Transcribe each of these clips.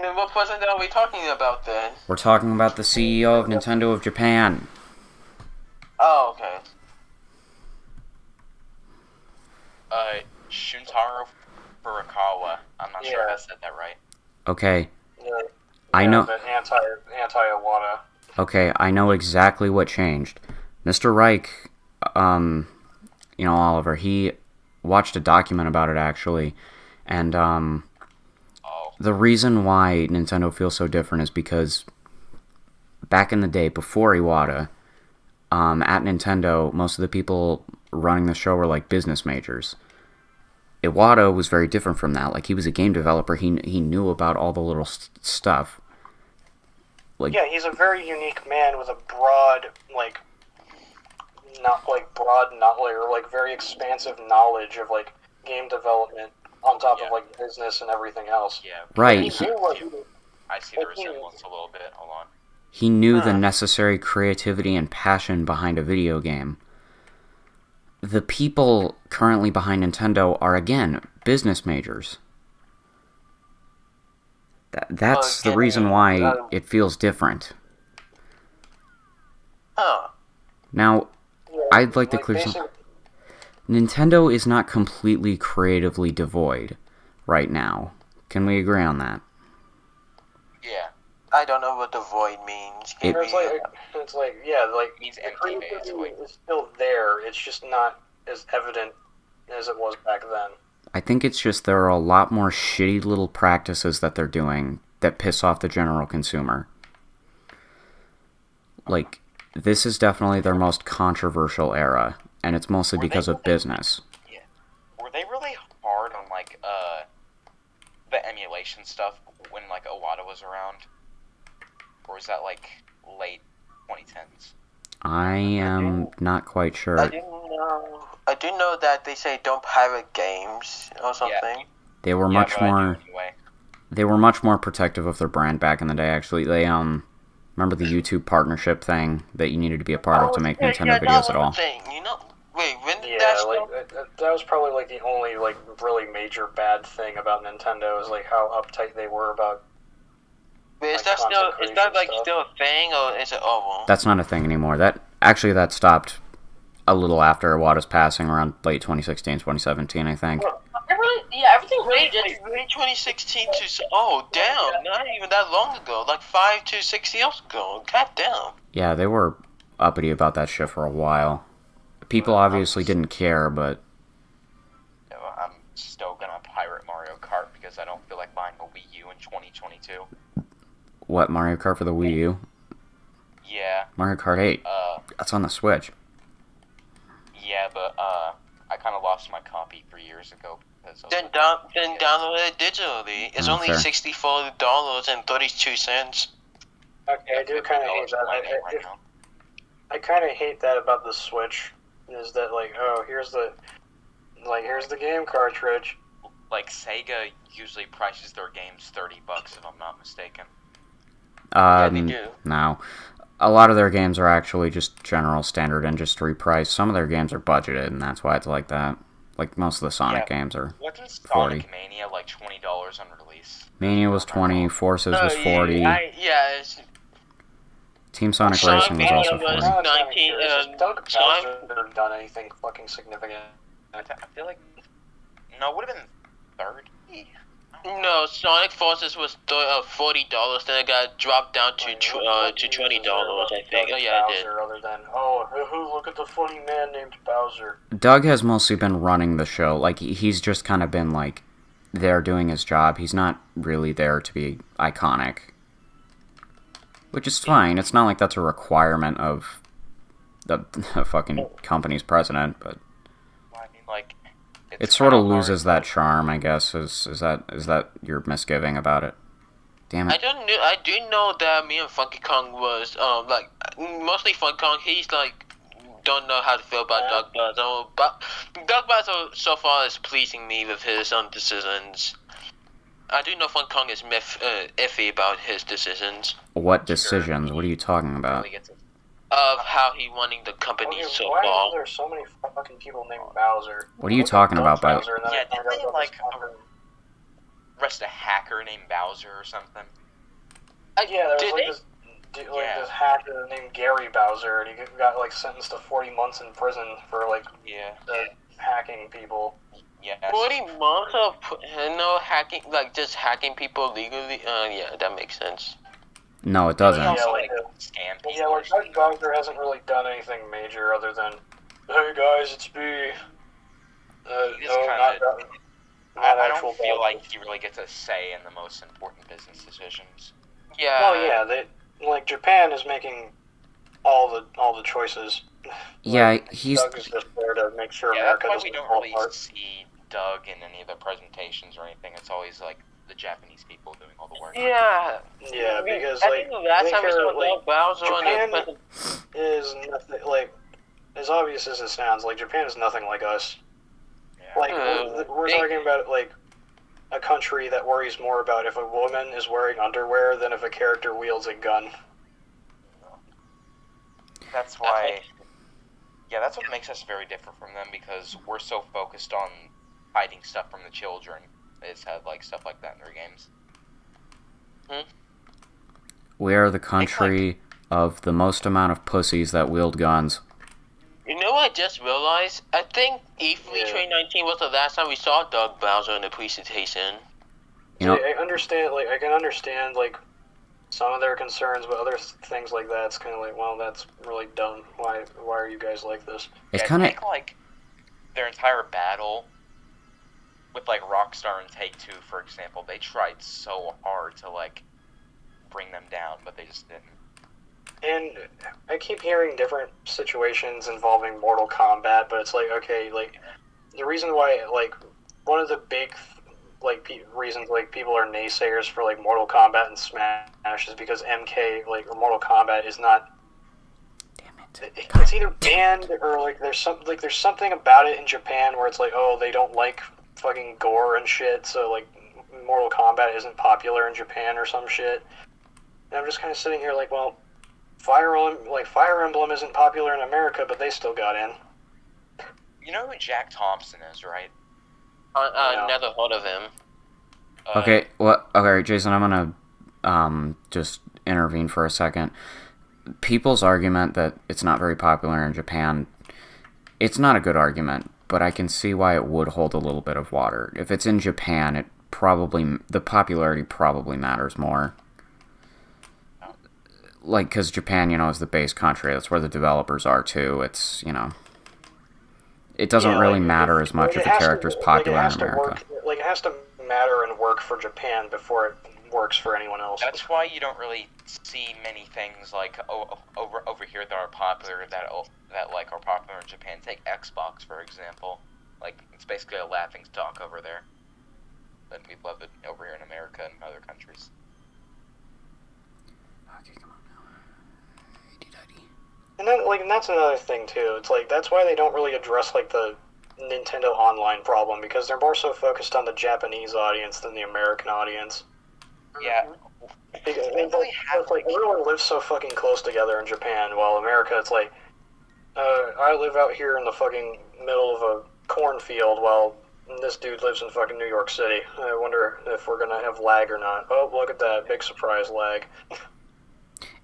Then what president are we talking about then? We're talking about the CEO of Nintendo of Japan. Oh, okay. Shuntaro Furukawa. I'm not sure if I said that right. Okay. Yeah, I know. but anti-Iwata. Okay, I know exactly what changed. Mr. Reich, Oliver, he watched a document about it actually, and the reason why Nintendo feels so different is because back in the day, before Iwata, at Nintendo, most of the people running the show were like business majors. Iwata was very different from that. Like, he was a game developer. He knew about all the little stuff. Like, yeah, he's a very unique man with a broad, very expansive knowledge of game development on top of business and everything else. Yeah. Right. I see the resemblance a little bit. Hold on. He knew the necessary creativity and passion behind a video game. The people currently behind Nintendo are, again, business majors. That's the reason why it feels different. Now, I'd like to clear something. Nintendo is not completely creatively devoid right now. Can we agree on that? Yeah. I don't know what devoid means. It means empty, basically. It's still there. It's just not as evident as it was back then. I think it's just there are a lot more shitty little practices that they're doing that piss off the general consumer. Like, this is definitely their most controversial era, and it's mostly because of business. Yeah. Were they really hard on, the emulation stuff when, Iwata was around? Or is that, late 2010s? I am not quite sure. I do know that they say don't pirate games or something. Yeah. They were much more... They were much more protective of their brand back in the day, actually. They, remember the YouTube partnership thing that you needed to be a part of to make Nintendo videos at all? Wait, when did that start? That was probably, the only, really major bad thing about Nintendo is, how uptight they were about... Wait, is that still a thing, or is it over? That's not a thing anymore. That stopped a little after Iwata's passing, around late 2016, 2017, I think. Everything really did. Late 2016 to... Oh, damn, not even that long ago. 5 to 6 years ago. God damn. Yeah, they were uppity about that shit for a while. People obviously didn't care, but... I'm still gonna pirate Mario Kart because I don't feel like buying a Wii U in 2022. What, Mario Kart for the Wii U? Yeah. Mario Kart 8. That's on the Switch. Yeah, but I kind of lost my copy 3 years ago. Then download it digitally. It's only fair. $64.32. Okay, I do kind of hate that. I kind of hate that about the Switch. Is that here's the game cartridge. Sega usually prices their games $30 if I'm not mistaken. Yeah, they do. No. A lot of their games are actually just general standard industry price. Some of their games are budgeted, and that's why it's like that. Like, most of the Sonic games are Wasn't 40. Sonic Mania $20 on release? Mania was 20, Forces was 40. Team Sonic Racing was also 40. Doug Bowser never done anything fucking significant. I feel like... No, it would have been 30. No, Sonic Forces was $40. Then it got dropped down to $20. I think. Oh yeah, it did. Other than look at the funny man named Bowser. Doug has mostly been running the show. Like, he's just kind of been there doing his job. He's not really there to be iconic, which is fine. It's not like that's a requirement of the fucking company's president, but. It sort of loses that charm, I guess. Is that your misgiving about it? Damn it. I do know that me and Funky Kong was mostly Funky Kong. He's don't know how to feel about Doug Buzz. But Doug Buzz so far is pleasing me with his decisions. I do know Funky Kong is iffy about his decisions. What decisions? What are you talking about? Of how he running the company so Why far. are there so many fucking people named Bowser? What are you talking about, Bowser? Yeah, didn't they arrest a hacker named Bowser or something. Yeah, there was this hacker named Gary Bowser, and he got like sentenced to 40 months in prison for like hacking people. Yeah. 40 months of hacking, like just hacking people legally. Yeah, that makes sense. No, it doesn't. Like scam people. Yeah, like Doug Bowser hasn't really done anything major other than, hey guys, it's me. I don't feel like he really gets a say in the most important business decisions. Yeah. Well, yeah, Japan is making all the choices. Yeah, he's. Doug is just there to make sure America that's why doesn't we don't fall really apart. see Doug in any of the presentations or anything. It's always like the Japanese people doing all the work. Yeah. Yeah, because I think the last time we saw Doug Bowser Japan is nothing like as obvious as it sounds. Like Japan is nothing like us. Yeah. Like we're talking about like a country that worries more about if a woman is wearing underwear than if a character wields a gun. That's why. Yeah, that's what makes us very different from them, because we're so focused on hiding stuff from the children. They just have like stuff like that in their games. We are the country of the most amount of pussies that wield guns. You know what I just realized? I think E3 2019 was the last time we saw Doug Bowser in the presentation. You know, I understand. Like I can understand like some of their concerns, but other things like that, it's kind of like, well, that's really dumb. Why are you guys like this? It's kind of like their entire battle with like Rockstar and Take-Two, for example. They tried so hard to like bring them down, but they just didn't. And I keep hearing different situations involving Mortal Kombat, but it's like, okay, like the reason why, like one of the big reasons like people are naysayers for like Mortal Kombat and Smash is because MK or Mortal Kombat is not. Damn it! It's either banned or like there's something about it in Japan where it's like, oh, they don't like fucking gore and shit, so like Mortal Kombat isn't popular in Japan or some shit. And I'm just kind of sitting here like, well, Fire Emblem isn't popular in America, but they still got in. You know who Jack Thompson is, right? Never heard of him. Okay, okay, Jason, I'm gonna just intervene for a second. People's argument that it's not very popular in Japan, it's not a good argument, but I can see why it would hold a little bit of water. If it's in Japan, the popularity probably matters more. Like, because Japan, is the base country. That's where the developers are, too. It's, it doesn't really matter as much if the character's popular in America. It has to matter and work for Japan before it works for anyone else. That's why you don't really see many things like over here that are popular that like are popular in Japan. Take Xbox, for example. Like, it's basically a laughing stock over there. But we love it over here in America and other countries. Okay, come on now. And that's another thing too. It's like that's why they don't really address like the Nintendo Online problem, because they're more so focused on the Japanese audience than the American audience. Yeah. Everyone lives so fucking close together in Japan, while America, it's like, I live out here in the fucking middle of a cornfield while this dude lives in fucking New York City. I wonder if we're gonna have lag or not. Oh, look at that, big surprise lag.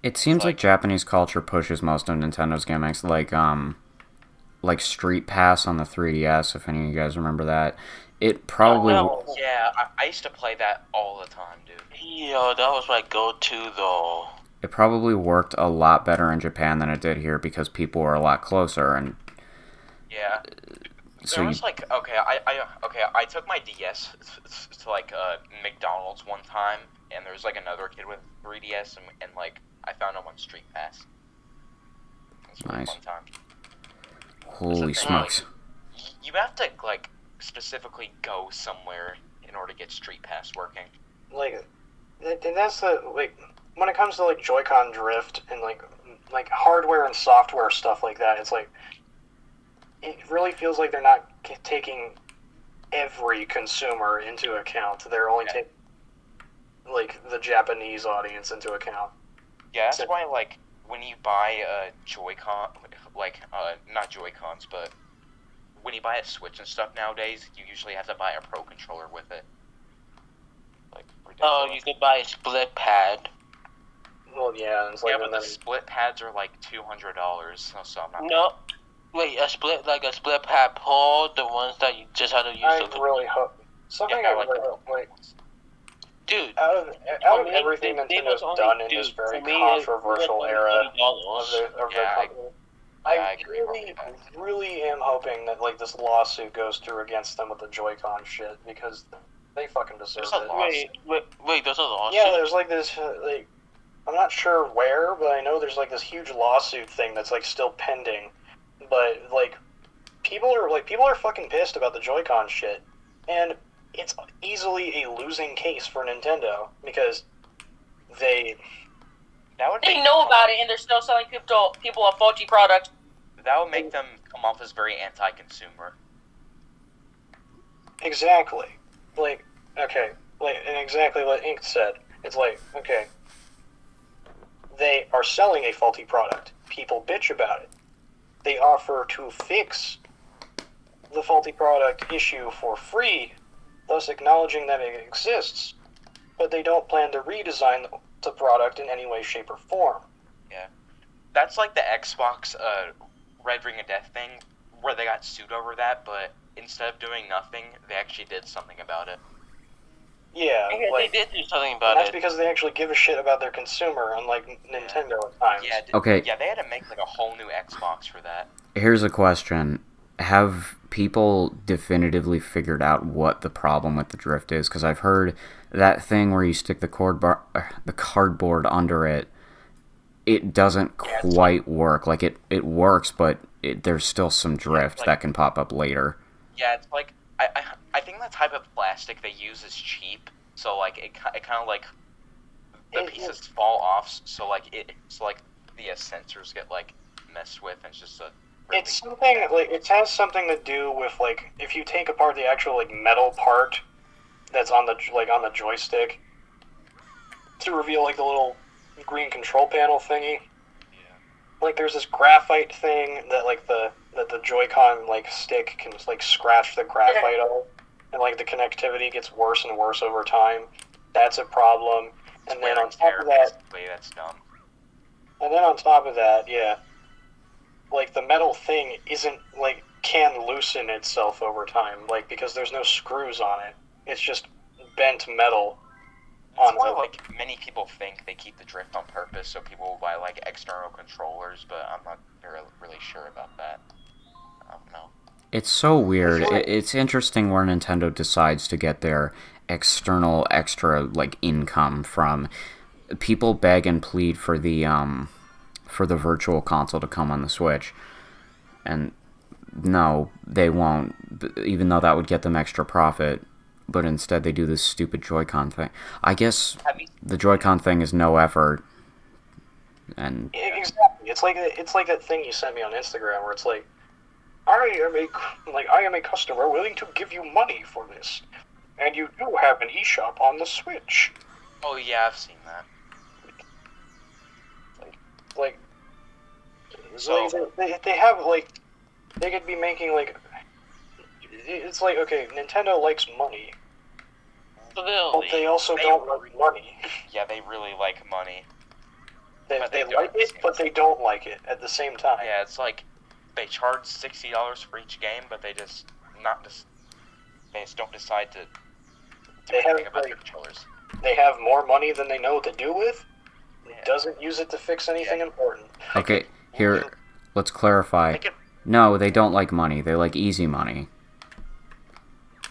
It seems like Japanese culture pushes most of Nintendo's gimmicks, like Street Pass on the 3DS, if any of you guys remember that. It probably... yeah, I used to play that all the time, dude. Yo, that was my go-to, though. It probably worked a lot better in Japan than it did here, because people were a lot closer, and... Yeah. So there was I took my DS to like McDonald's one time, and there was like another kid with 3DS, and like I found him on Street Pass. It was a really fun time. Holy smokes! You have to like specifically go somewhere in order to get Street Pass working. Like, and that's the when it comes to like Joy-Con drift and like hardware and software stuff like that, it's like. It really feels like they're not taking every consumer into account. They're only taking, like, the Japanese audience into account. Yeah, that's why, like, when you buy a Joy-Con, like, not Joy-Cons, but when you buy a Switch and stuff nowadays, you usually have to buy a Pro Controller with it. ridiculous. You could buy a split pad. Well, yeah, it's like, Yeah, but and the then, split pads are like $200, so I'm not. No. Wait, a split pad Paul, the ones that you just had to use I the really hope something Yeah, I really hope, like dude. out of For me, everything they Nintendo's was done only- in this dude, very for me, it was controversial only era $20. of their Yeah, company, I I agree really, with that. really am hoping that like this lawsuit goes through against them with the Joy-Con shit because they fucking deserve There's a it. law. Wait, there's a lawsuit? Yeah, there's like this like I'm not sure where, but I know there's like this huge lawsuit thing that's like still pending. But like people are fucking pissed about the Joy-Con shit, and it's easily a losing case for Nintendo because they That would They make know about it and they're still selling people a faulty product. that would make them come off as very anti-consumer. exactly like okay, like and exactly what Ink said. It's like okay, they are selling a faulty product. People bitch about it. They offer to fix the faulty product issue for free, thus acknowledging that it exists, but they don't plan to redesign the product in any way, shape, or form. That's like the Xbox Red Ring of Death thing, where they got sued over that, but instead of doing nothing, they actually did something about it. Yeah, Yeah, like, they did do something and about that's it. because they actually give a shit about their consumer, unlike Nintendo at times. Yeah. Okay. Yeah, they had to make like a whole new Xbox for that. Here's a question. Have people definitively figured out what the problem with the drift is? Because I've heard that thing where you stick the cardboard under it, it doesn't quite work. Like, it works, but there's still some drift like- that can pop up later. Yeah, it's like I think the type of plastic they use is cheap, so like it kind of like the pieces fall off, so like the sensors get like messed with, and it's just a really It's something like it has something to do with like if you take apart the actual like metal part that's on the joystick to reveal like the little green control panel thingy. Like there's this graphite thing that like the Joy-Con like stick can just like scratch the graphite off, and like the connectivity gets worse and worse over time. That's a problem. And then on top of that, that's dumb. yeah, like the metal thing isn't like can loosen itself over time, like because there's no screws on it. It's just bent metal. That's why like many people think they keep the drift on purpose, so people will buy like external controllers, but I'm not really sure about that. I don't know. It's so weird. It's interesting where Nintendo decides to get their extra like income from. People beg and plead for the virtual console to come on the Switch, and no, they won't. Even though that would get them extra profit, but instead they do this stupid Joy-Con thing. I guess the Joy-Con thing is no effort, and Exactly. It's like that thing you sent me on Instagram where it's like, I am a customer willing to give you money for this, and you do have an eShop on the Switch. Oh yeah, I've seen that. Like, So- they have like, they could be making like, it's like okay, Nintendo likes money, but they also don't like money. Yeah, they really like money. They But they like don't. it, but they don't like it at the same time. Yeah, it's like they charge $60 for each game, but they just don't decide to do They have, anything about like- their controllers. They have more money than they know what to do with. Yeah. Doesn't use it to fix anything important. okay, here, let's clarify. They could- No, they don't like money. They like easy money.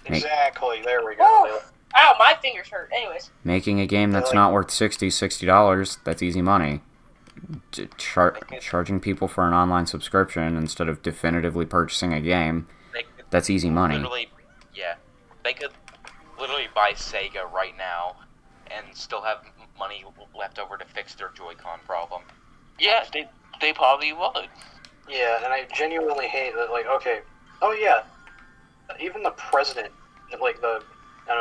Make- Exactly. There we go. Ow, my fingers hurt. Anyways. Making a game that's not worth $60, that's easy money. Charging people for an online subscription instead of definitively purchasing a game, They could that's easy money. literally, yeah, they could literally buy Sega right now and still have money left over to fix their Joy-Con problem. Yeah, they probably would. Yeah, and I genuinely hate that. Like, okay, oh yeah, even the president, like I'm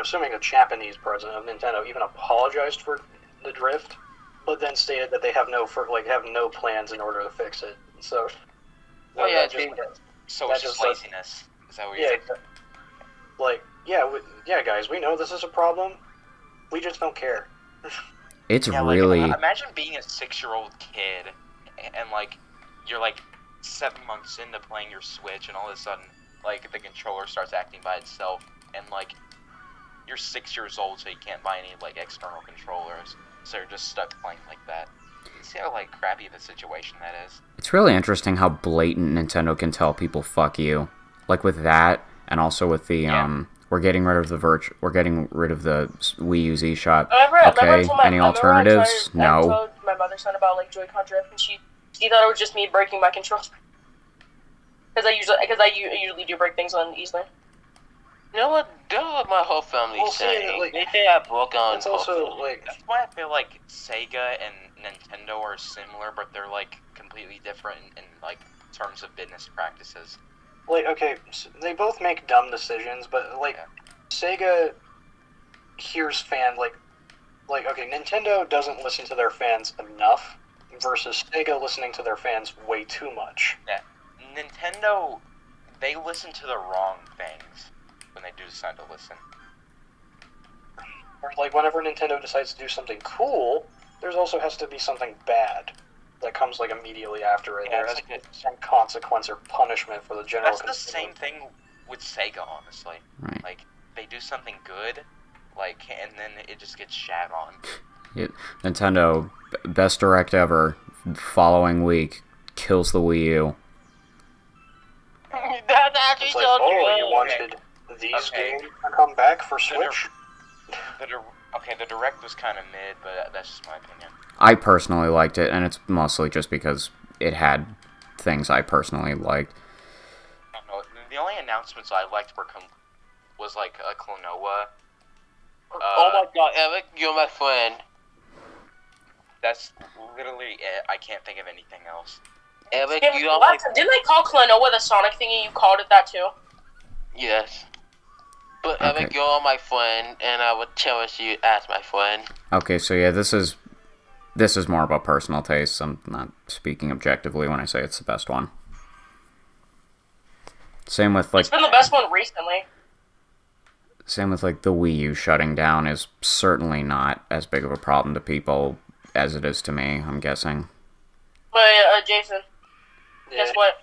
assuming the Japanese president of Nintendo, even apologized for the drift, but then stated that they have no plans in order to fix it. So, Oh, yeah, that just, So That it's just just, like- laziness. Is that what you're yeah, saying? like yeah, guys, we know this is a problem. we just don't care. It's Yeah, really... like, imagine being a 6-year-old kid, and like, you're like 7 months into playing your Switch, and all of a sudden, like, the controller starts acting by itself, and like, you're 6 years old, so you can't buy any like external controllers, so you're just stuck playing like that. You see how like crappy the situation that is? It's really interesting how blatant Nintendo can tell people fuck you. Like with that, and also with the we're getting rid of the Wii U Z Shop. Okay, any alternatives? I No. told my mother son about like Joy-Con drift, and she thought it was just me breaking my controls. Because I usually do break things on easily. You know what? That's what my whole family's Well, see, saying. like, they say I broke on. It's also like That's why I feel like Sega and Nintendo are similar, but they're like completely different in like terms of business practices. okay, so they both make dumb decisions, but like Sega hears like okay, Nintendo doesn't listen to their fans enough versus Sega listening to their fans way too much. Yeah, Nintendo, they listen to the wrong things when they do decide to listen. Or like whenever Nintendo decides to do something cool, there's also has to be something bad that comes like immediately after it. Yeah, There's that's like some consequence or punishment for the general. That's the consumer. same thing with Sega, honestly. Right. Like, they do something good, like, and then it just gets shat on. Nintendo, best direct ever. Following week, kills the Wii U. That's actually It's like, so oh, true. you wanted these Okay. games to come back for Switch? The Direct was kind of mid, but that's just my opinion. I personally liked it, and it's mostly just because it had things I personally liked. I don't know. The only announcements I liked was like Klonoa. Oh my god, Eric, you're my friend. That's literally it. I can't think of anything else. Eric, Didn't you are my... they call Klonoa the Sonic thingy? You called it that too. Yes. But Okay. Eric, you're my friend, and I would cherish you as my friend. Okay, so yeah, this is more about personal taste. I'm not speaking objectively when I say it's the best one. Same with like It's been the best one recently. the Wii U shutting down is certainly not as big of a problem to people as it is to me, I'm guessing. But Jason, Yeah. guess what?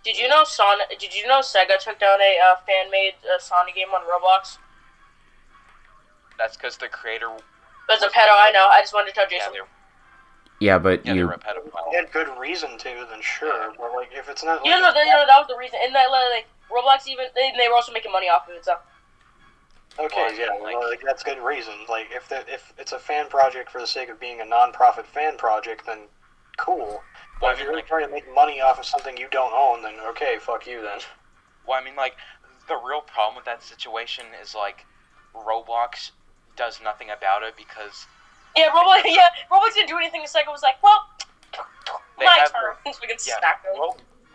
Did you know Sega took down a fan-made Sonic game on Roblox? That's because the creator. There's a pedo, I know. I just wanted to tell Yeah, Jason. Yeah, but they you were a pedophile. They had good reason to, then sure. But like, if it's not, You know, that was the reason. And that like Roblox they were also making money off of it. So okay, Well, yeah, like- like that's good reason. Like, if it's a fan project for the sake of being a non-profit fan project, then cool. But Well, I if mean, you're really like- trying to make money off of something you don't own, then okay, fuck you then. Well, I mean, like, the real problem with that situation is, like, Roblox does nothing about it because Roblox didn't do anything. Sega was like, well, they my have turn. So we can yeah, smack them.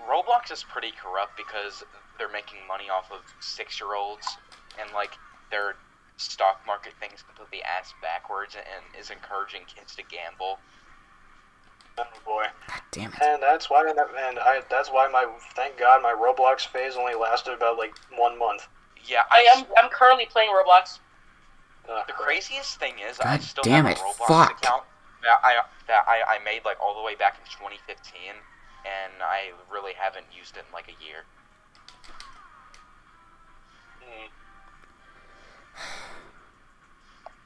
Roblox is pretty corrupt because they're making money off of 6-year-olds, and, like, their stock market thing is completely ass backwards and is encouraging kids to gamble. Oh boy. God damn it. And that's why, thank God, my Roblox phase only lasted about like 1 month. Yeah, I'm currently playing Roblox. the craziest thing is I God still damn have it, a Roblox fuck. account that I made like all the way back in 2015, and I really haven't used it in like a year.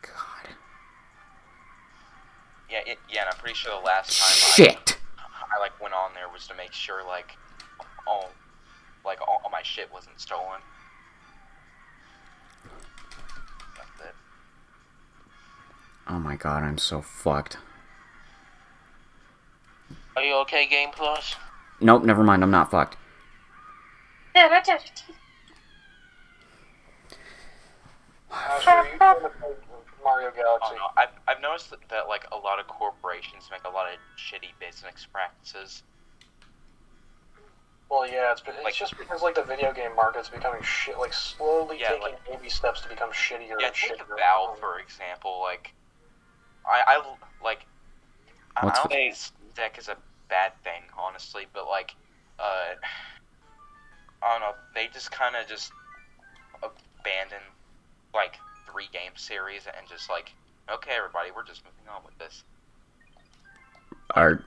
God. Yeah, and I'm pretty sure the last time Shit! I like went on there was to make sure like all my shit wasn't stolen. That's it. Oh my god, I'm so fucked. Are you okay, Game Plus? Nope, never mind, I'm not fucked. Yeah, that's it. Sure, you can play Mario Galaxy. Oh no, I've noticed that like a lot of corporations make a lot of shitty business practices. Well, yeah, it's Like- just because like the video game market's becoming like slowly Yeah, taking like- baby steps to become shittier Yeah, and take shittier. Valve for example. Like, I What's don't think Deck is a bad thing, honestly, but like, I don't know. They just kind of just abandon like 3 game series and just like okay, everybody, we're just moving on with this. I You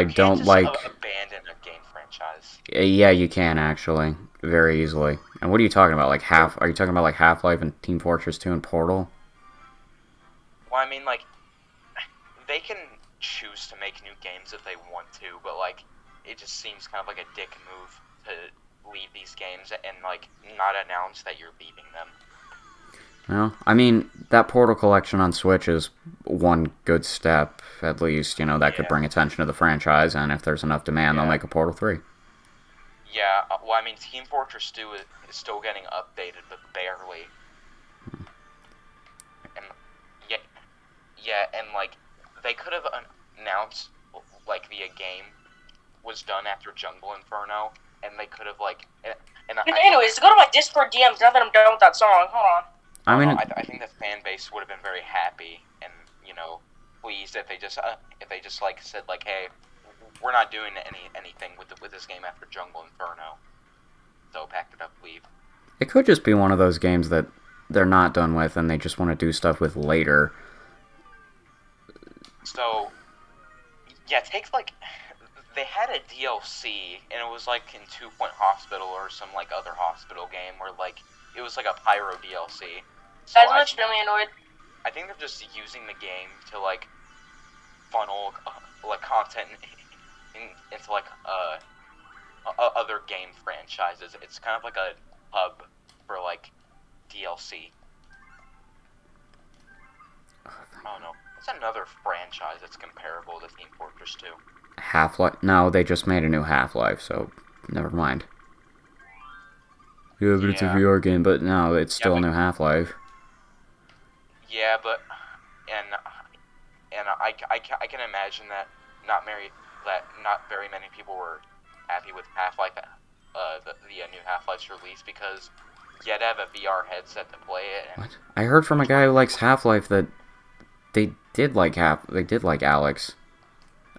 can't don't just like. abandon a game franchise. Yeah, you can actually very easily. And what are you talking about? Like Are you talking about like Half-Life and Team Fortress 2 and Portal? Well, I mean, like, they can choose to make new games if they want to, but like, it just seems kind of like a dick move to leave these games and like not announce that you're leaving them. Well, I mean, that Portal collection on Switch is one good step, at least. That could Yeah. bring attention to the franchise, and if there's enough demand, they'll Yeah. make a Portal 3. Yeah, well, I mean, Team Fortress 2 is still getting updated, but barely. And and like, they could have announced like the game was done after Jungle Inferno, and they could have like. Anyways, go to my Discord DMs now that I'm done with that song. Hold on. I mean, I think the fan base would have been very happy and pleased if they just like said like, hey, we're not doing anything with this game after Jungle Inferno, so pack it up, leave. it could just be one of those games that they're not done with, and they just want to do stuff with later. So yeah, take like they had a DLC and it was like in 2 Point Hospital or some like other hospital game where like it was like a Pyro DLC. So Guys, I'm extremely annoyed. I think they're just using the game to like funnel like content into like other game franchises. It's kind of like a hub for like DLC. Oh no, it's another franchise that's comparable to Team Fortress 2. Half-Life? No, they just made a new Half-Life, so never mind. Yeah, but it's a Yeah. VR game, but no, it's still a new Half-Life. Yeah, but and I can imagine that not very many people were happy with Half-Life, the new Half-Life's release because you had to have a VR headset to play it. And What? I heard from a guy who likes Half-Life that they did like Alex.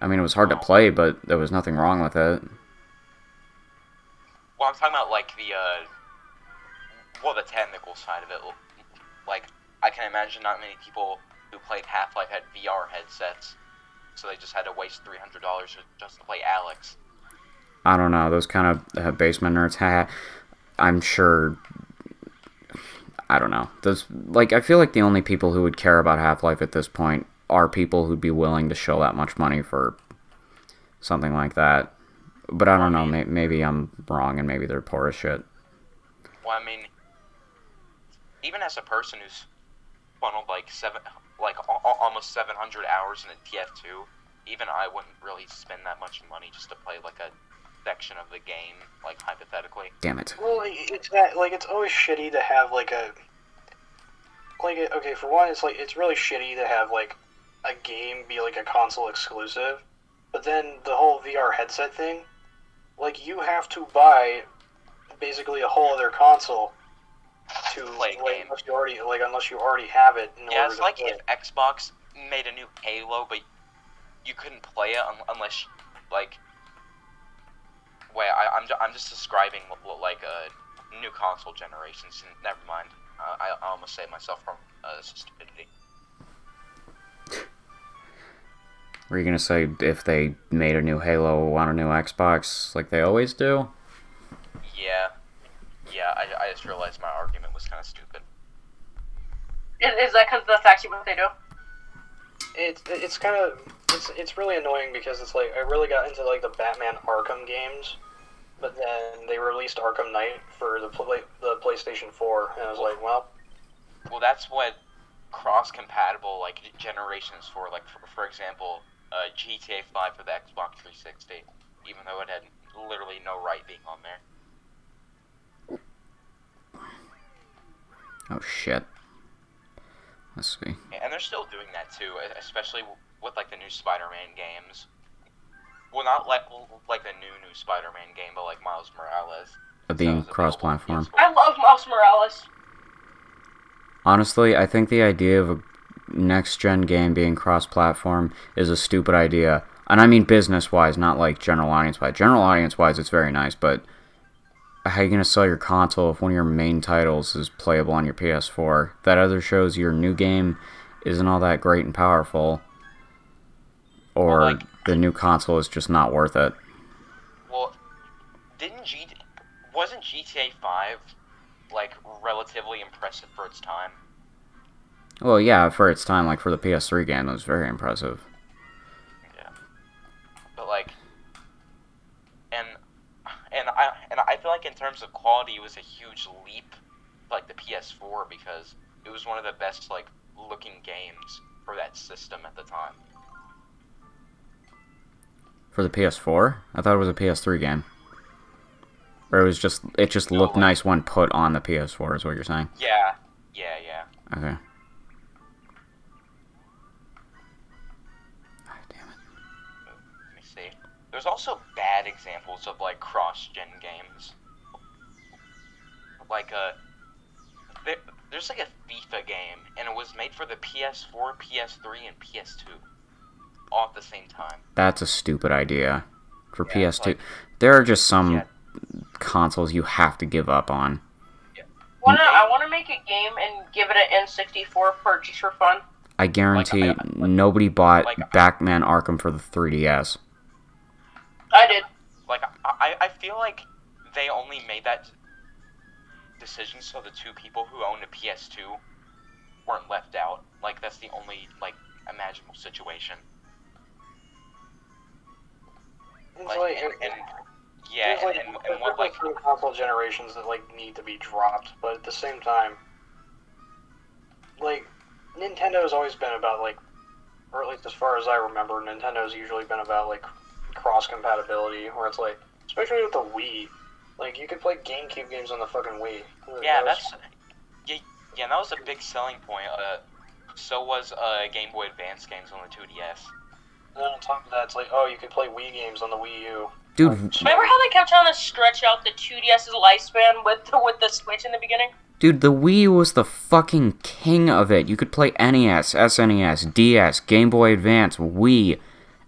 I mean, it was hard to play, but there was nothing wrong with it. Well, I'm talking about like the technical side of it. Like, I can imagine not many people who played Half-Life had VR headsets, so they just had to waste $300 just to play Alex. I don't know, those kind of basement nerds. I'm sure. I don't know. I feel like the only people who would care about Half-Life at this point are people who'd be willing to show that much money for something like that. But I don't know. Maybe I'm wrong, and maybe they're poor as shit. Well, I mean, even as a person who's funneled almost 700 hours in a TF2, even I wouldn't really spend that much money just to play like a section of the game, like hypothetically. Damn it. Well, it's always shitty to have okay, for one, it's really shitty to have like a game be like a console exclusive, but then the whole VR headset thing, like you have to buy basically a whole other console to Play a game. unless you already have it. Yeah, it's like if Xbox made a new Halo, but you couldn't play it unless like. Wait, I'm just describing like a new console generations. Never mind. I almost saved myself from stupidity. Were you gonna say if they made a new Halo on a new Xbox, like they always do? Yeah. I just realized my argument was kind of stupid. Is that because that's actually what they do? It's really annoying because it's like I really got into like the Batman Arkham games, but then they released Arkham Knight for the PlayStation 4, and I was like, well, that's what cross-compatible like generations for. Like for example, GTA 5 for the Xbox 360, even though it had literally no right being on there. Oh shit. Let's see. And they're still doing that too, especially with like the new Spider-Man games. Well, not like the new Spider-Man game, but like Miles Morales. Being cross-platform. I love Miles Morales. Honestly, I think the idea of a next-gen game being cross-platform is a stupid idea. And I mean business-wise, not like general audience-wise. General audience-wise, it's very nice, but how are you going to sell your console if one of your main titles is playable on your PS4? That either shows your new game isn't all that great and powerful, or Well, like- the new console is just not worth it. Well, wasn't GTA 5 like relatively impressive for its time? Well, yeah, for its time, like for the PS3 game, it was very impressive. Yeah. But like, and I feel like in terms of quality, it was a huge leap, like the PS4, because it was one of the best like looking games for that system at the time. For the PS4, I thought it was a PS3 game. Or it just looked like- nice when put on the PS4, is what you're saying? Yeah. Okay. Ah, damn it. Let me see. There's also bad examples of like cross-gen games. Like there's like a FIFA game, and it was made for the PS4, PS3, and PS2, all at the same time. That's a stupid idea. For Yeah, PS2. like- There are just some Yeah. consoles you have to give up on. I want to make a game and give it an N64 port just for fun. I guarantee Like, nobody bought like- Batman Arkham for the 3DS. I did. Like I feel like they only made that decision so the two people who owned a PS2 weren't left out. Like that's the only like imaginable situation. It's Like like, and yeah, there's and there's what like certain console generations that like need to be dropped, but at the same time, like Nintendo's always been about like, or at least as far as I remember, Nintendo's usually been about like cross compatibility, where it's like, especially with the Wii, like you could play GameCube games on the fucking Wii. yeah, That was- yeah, that was a big selling point. So was Game Boy Advance games on the 2DS. And then on top of that, it's like, oh, you could play Wii games on the Wii U. Dude, Remember how they kept trying to stretch out the 2DS's lifespan with the Switch in the beginning? Dude, the Wii was the fucking king of it. You could play NES, SNES, DS, Game Boy Advance, Wii,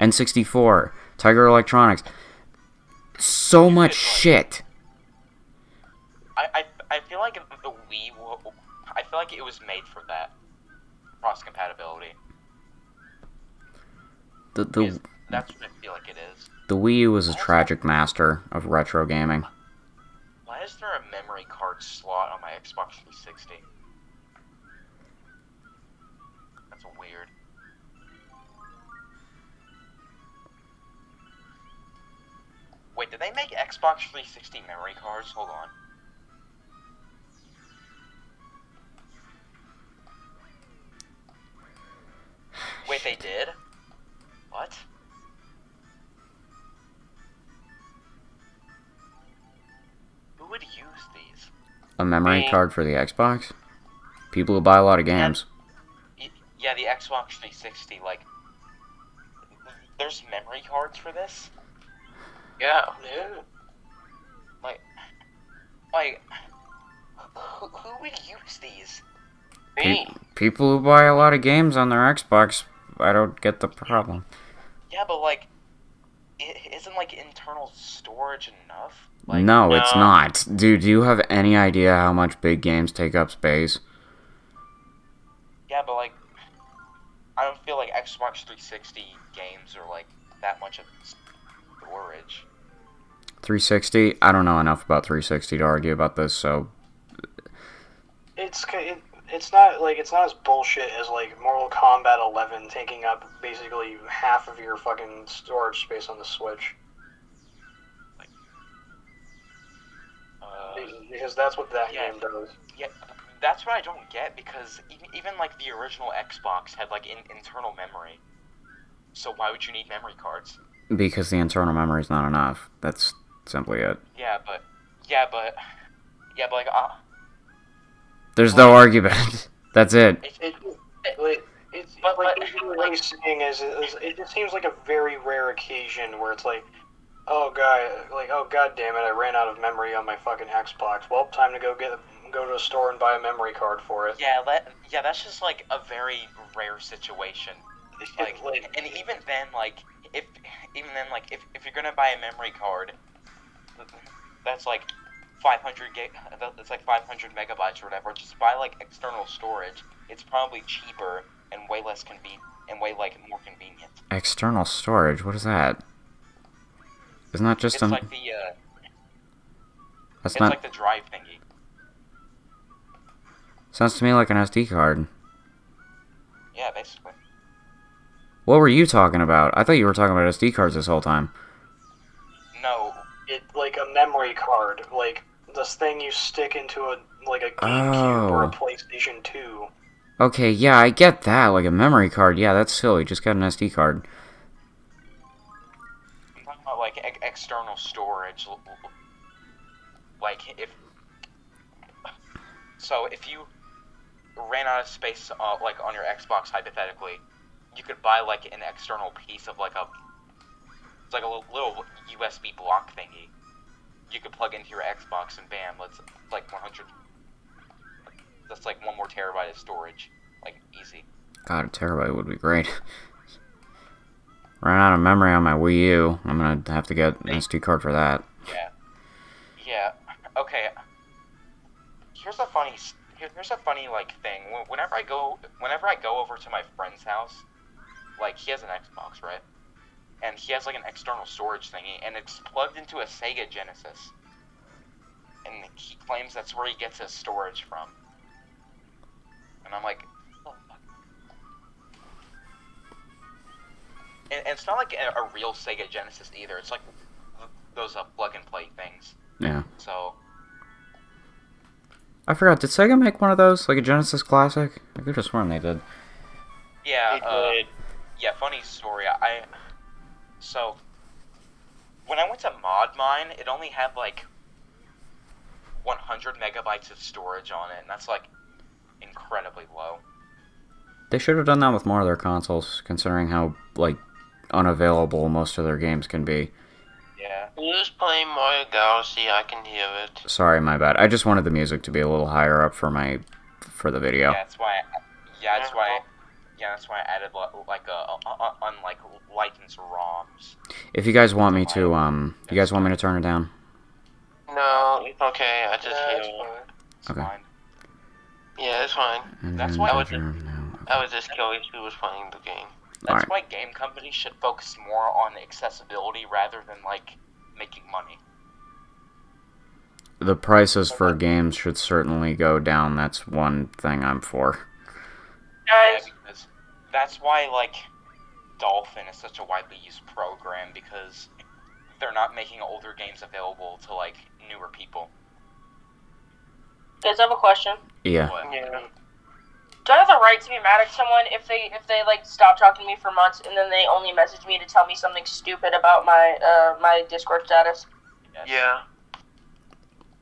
N64, Tiger Electronics. So much shit. I feel like the Wii. I feel like it was made for that cross compatibility. The That's what I feel like it is. the Wii U was a tragic master of retro gaming. Why is there a memory card slot on my Xbox 360? That's weird. Wait, did they make Xbox 360 memory cards? Hold on. Wait, they did? What? Who would use these? A memory Me. card for the Xbox? People who buy a lot of games. Yeah, the Xbox 360, like... There's memory cards for this? Yeah. Yeah. Like... Who would use these? Me. People who buy a lot of games on their Xbox, I don't get the problem. Yeah, but like... Isn't, like, internal storage enough? Like, No, it's no. not. Dude, do you have any idea how much big games take up space? Yeah, but like... I don't feel like Xbox 360 games are, like, that much of storage. 360? I don't know enough about 360 to argue about this, so... It's not as bullshit as like Mortal Kombat 11 taking up basically half of your fucking storage space on the Switch. Because that's what that Yeah. game does. Yeah, that's what I don't get, because even like the original Xbox had like internal memory. So why would you need memory cards? Because the internal memory is not enough. That's simply it. Yeah, but like There's no argument. That's it. It's But- like but- what he's saying is it just seems like a very rare occasion where it's like, oh god damn it, I ran out of memory on my fucking Xbox. Well, time to go to a store and buy a memory card for it. yeah, that's just like a very rare situation. Like, and even then, like if you're gonna buy a memory card, that's like 500 gig. That's like 500 megabytes or whatever. Just buy like external storage. It's probably cheaper and way less more convenient. External storage? What is that? Isn't that just It's a... like the That's it's not... like the drive thingy. Sounds to me like an SD card. Yeah, basically. What were you talking about? I thought you were talking about SD cards this whole time. No, It like a memory card, like this thing you stick into a GameCube or a Oh. PlayStation 2. Okay, yeah, I get that. Like a memory card. Yeah, that's silly. Just get an SD card. I'm talking about like external storage. Like if you ran out of space, like on your Xbox, hypothetically, you could buy like an external piece of it's like a little USB block thingy. You could plug into your Xbox and bam, that's like 100. That's like 1 more terabyte of storage, like easy. God, a terabyte would be great. Ran out of memory on my Wii U. I'm gonna have to get an SD card for that. Yeah. Okay. Here's a funny like thing. Whenever I go over to my friend's house, like he has an Xbox, right? And he has like an external storage thingy, and it's plugged into a Sega Genesis. And he claims that's where he gets his storage from. And I'm like, oh, fuck. And it's not like a real Sega Genesis either. It's like those plug-and-play things. Yeah. So, I forgot, did Sega make one of those? Like a Genesis Classic? I could have sworn they did. yeah, It did. yeah, funny story. So, when I went to ModMine, it only had like 100 megabytes of storage on it, and that's like incredibly low. They should have done that with more of their consoles, considering how, like, unavailable most of their games can be. Yeah. Who's playing Mario Galaxy? I can hear it. Sorry, my bad. I just wanted the music to be a little higher up for the video. Yeah, that's why. That's why I added like unlike licensed ROMs. If you guys want me to, you guys want me to turn it down? No, it's okay. I just hear That's it. fine. It's Okay. fine. Yeah, it's fine. That's why I would- I was just curious who was playing the game. That's Alright. why game companies should focus more on accessibility rather than like making money. The prices for games should certainly go down. That's one thing I'm for. Guys, Yeah, because that's why like Dolphin is such a widely used program, because they're not making older games available to like newer people. guys, I have a question. Yeah. What? Yeah. Do I have the right to be mad at someone if they like stop talking to me for months and then they only message me to tell me something stupid about my my Discord status? Yes. Yeah.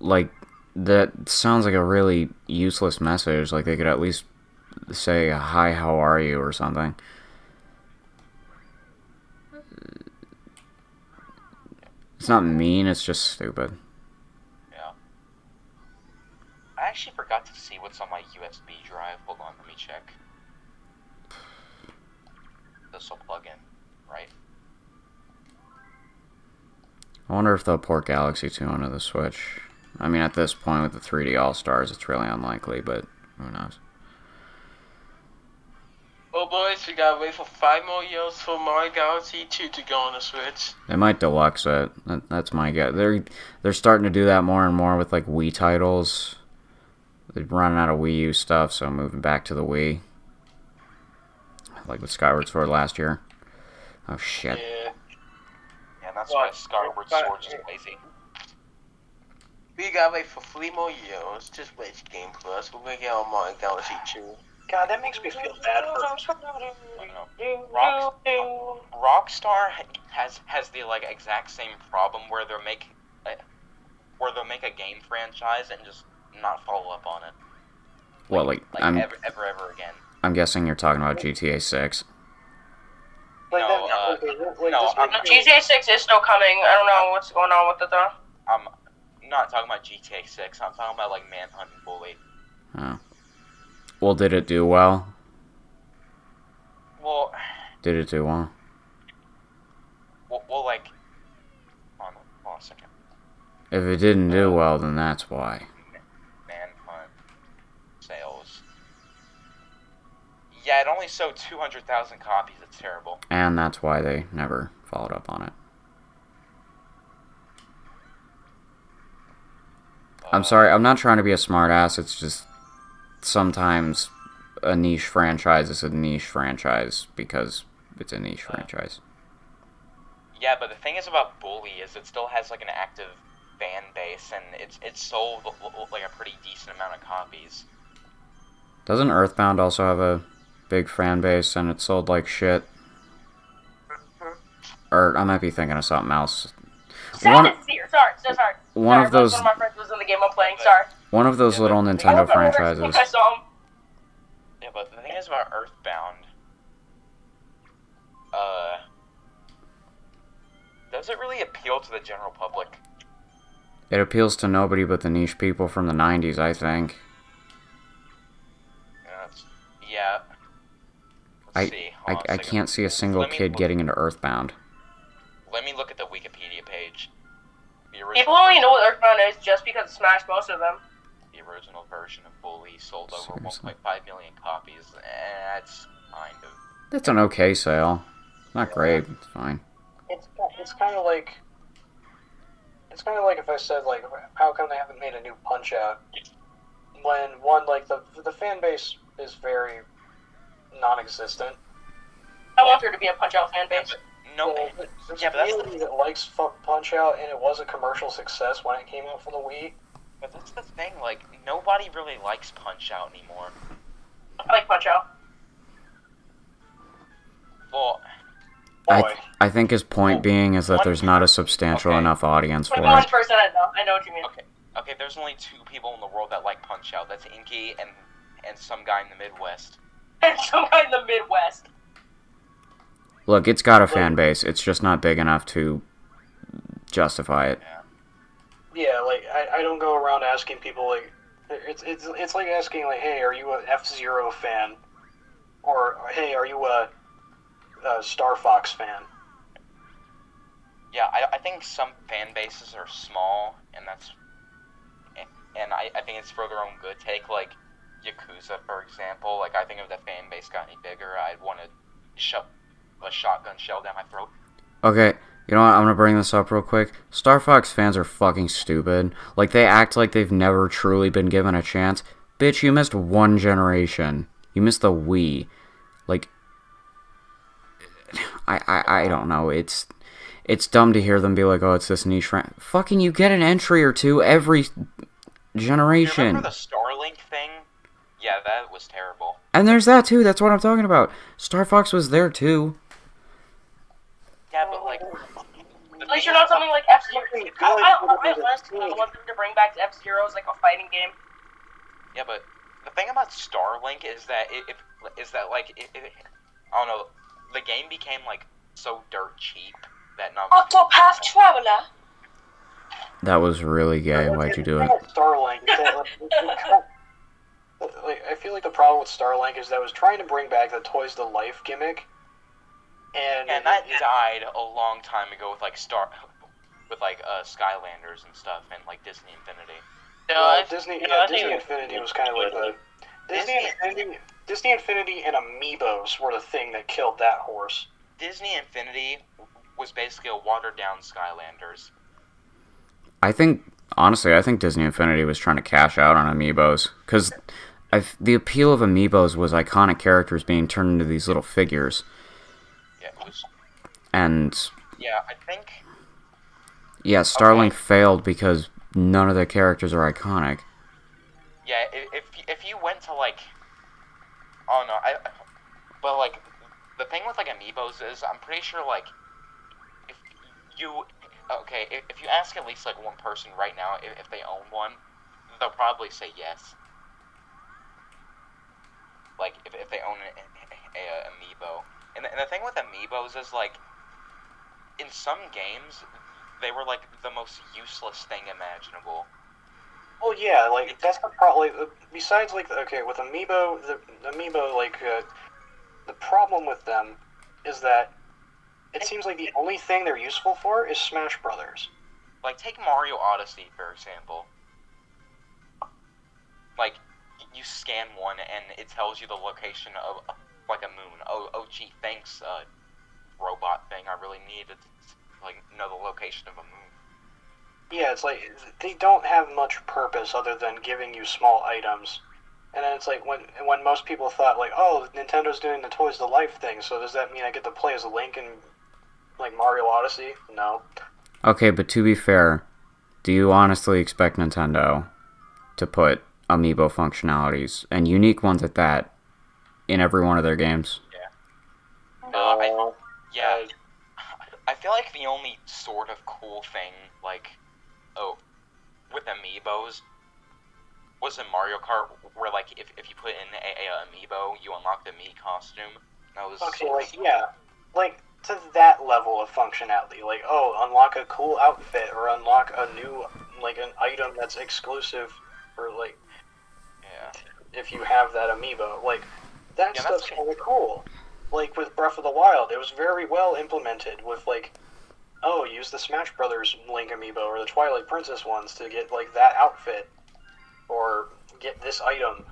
Like, that sounds like a really useless message. Like, they could at least say, hi, how are you, or something. It's not mean, it's just stupid. Yeah. I actually forgot to see what's on my USB drive. Hold on, let me check. This will plug in, right? I wonder if they'll port Galaxy 2 onto the Switch. I mean, at this point with the 3D All-Stars, it's really unlikely, but who knows. Well, boys, we gotta wait for 5 more years for Mario Galaxy 2 to go on the Switch. They might deluxe it. That's my guess. They're starting to do that more and more with, like, Wii titles. They're running out of Wii U stuff, so moving back to the Wii. Like with Skyward Sword last year. Oh, shit. Yeah. Yeah, and that's Well, why Skyward but- Sword is lazy. We gotta wait for 3 more years. Just wait for Game Plus. We're gonna get on Mario Galaxy 2. God, that makes me feel bad for. I don't know. Rockstar has the like exact same problem where they'll make a game franchise and just not follow up on it. Well, like, ever again. I'm guessing you're talking about GTA 6. Like, No, that, like, no, this I'm makes No, me- GTA 6 is still coming. I don't know what's going on with it though. I'm not talking about GTA 6. I'm talking about like Manhunt and Bully. Oh. Well, did it do well? Well, Did it do well? like, hold on a second. If it didn't do well, then that's why. Manhunt sales. Yeah, it only sold 200,000 copies. It's terrible. And that's why they never followed up on it. I'm sorry, I'm not trying to be a smartass. It's just sometimes a niche franchise is a niche franchise because it's a niche franchise. Yeah, but the thing is about Bully is it still has like an active fan base, and it's sold like a pretty decent amount of copies. Doesn't Earthbound also have a big fan base and it sold like shit? Or I might be thinking of something else. Sorry, so sorry. One of those. One of my friends was in the game I'm playing. Sorry. One of those little Nintendo franchises. I saw him. Yeah, but the thing is about Earthbound, does it really appeal to the general public? It appeals to nobody but the niche people from the 90s, I think. Yeah. Let's see. Hold on a I second. can't see a single kid getting into Earthbound. Let me look at the Wikipedia page. People only know what Earthbound is just because it smashed most of them. The original version of Bully sold over Seriously? 1.5 million copies. That's kind of... That's an okay sale. Not great, it's fine. It's kind of like if I said like, how come they haven't made a new Punch Out? When one like the fan base is very non-existent. I want there to be a Punch Out fan base. No, There's a community that likes Punch Out, and it was a commercial success when it came out for the Wii. but that's the thing, like, nobody really likes Punch-Out anymore. I like Punch Out. Well, I think his point being is that there's not a substantial enough audience for 1%, it. I know what you mean. okay, there's only 2 people in the world that like Punch-Out. That's Inky and some guy in the Midwest. And some guy in the Midwest. Look, it's got a fan base. It's just not big enough to justify it. Yeah, like I don't go around asking people like, it's like asking like, hey, are you a F-Zero fan, or hey, are you a Star Fox fan? Yeah, I think some fan bases are small, and I think it's for their own good. Take, like, Yakuza, for example. Like, I think if the fan base got any bigger, I'd want to shove a shotgun shell down my throat. Okay, you know what? I'm gonna bring this up real quick. Star Fox fans are fucking stupid. Like, they act like they've never truly been given a chance. Bitch, you missed one generation. You missed the Wii. Like, I don't know. It's dumb to hear them be like, oh, it's this niche fucking, you get an entry or two every generation. Remember the Starlink thing? Yeah, that was terrible. And there's that too. That's what I'm talking about. Star Fox was there too. Yeah, but, like... At least you're not something like F-Zero. I honestly want them to bring back F-Zero as like a fighting game. Yeah, but the thing about Starlink is that I don't know, the game became, like, so dirt cheap that not... Octopath Traveler. That was really gay. Why'd you do it? Starlink. I feel like the problem with Starlink is that it was trying to bring back the Toys to Life gimmick, and that died a long time ago with, like, Skylanders and stuff, and, like, Disney Infinity. Disney Infinity was kind of like the... Disney Infinity and Amiibos were the thing that killed that horse. Disney Infinity was basically a watered-down Skylanders. Honestly, I think Disney Infinity was trying to cash out on Amiibos, because the appeal of Amiibos was iconic characters being turned into these little figures. Yeah, it was... And... Yeah, I think... Yeah, Starlink failed because none of the characters are iconic. Yeah, if you went to, like... Oh, no, but, like, the thing with, like, Amiibos is, I'm pretty sure, like, if you ask at least, like, one person right now if they own one, they'll probably say yes. Like, if they own a Amiibo. And the thing with Amiibos is, like, in some games, they were, like, the most useless thing imaginable. Well, yeah, like, that's the problem. Like, besides, like, okay, with Amiibo, the Amiibo, like, the problem with them is that it seems like the only thing they're useful for is Smash Brothers. Like, take Mario Odyssey, for example. Like, you scan one, and it tells you the location like a moon. Oh, gee, thanks, robot thing. I really needed to, like, know the location of a moon. Yeah, it's like they don't have much purpose other than giving you small items. And then it's like when most people thought like, oh, Nintendo's doing the Toys to Life thing, so does that mean I get to play as Link in like Mario Odyssey? No. Okay, but to be fair, do you honestly expect Nintendo to put amiibo functionalities, and unique ones at that, in every one of their games? Yeah. I feel like the only sort of cool thing, like, with amiibos, was in Mario Kart, where, like, if you put in a amiibo, you unlock the Mii costume. That was okay, like, yeah. Like, to that level of functionality. Like, oh, unlock a cool outfit, or unlock a new, like, an item that's exclusive for, like, if you have that amiibo. Like, that stuff's kind of cool. Like, with Breath of the Wild, it was very well implemented with, like, oh, use the Smash Brothers Link amiibo or the Twilight Princess ones to get, like, that outfit. Or get this item.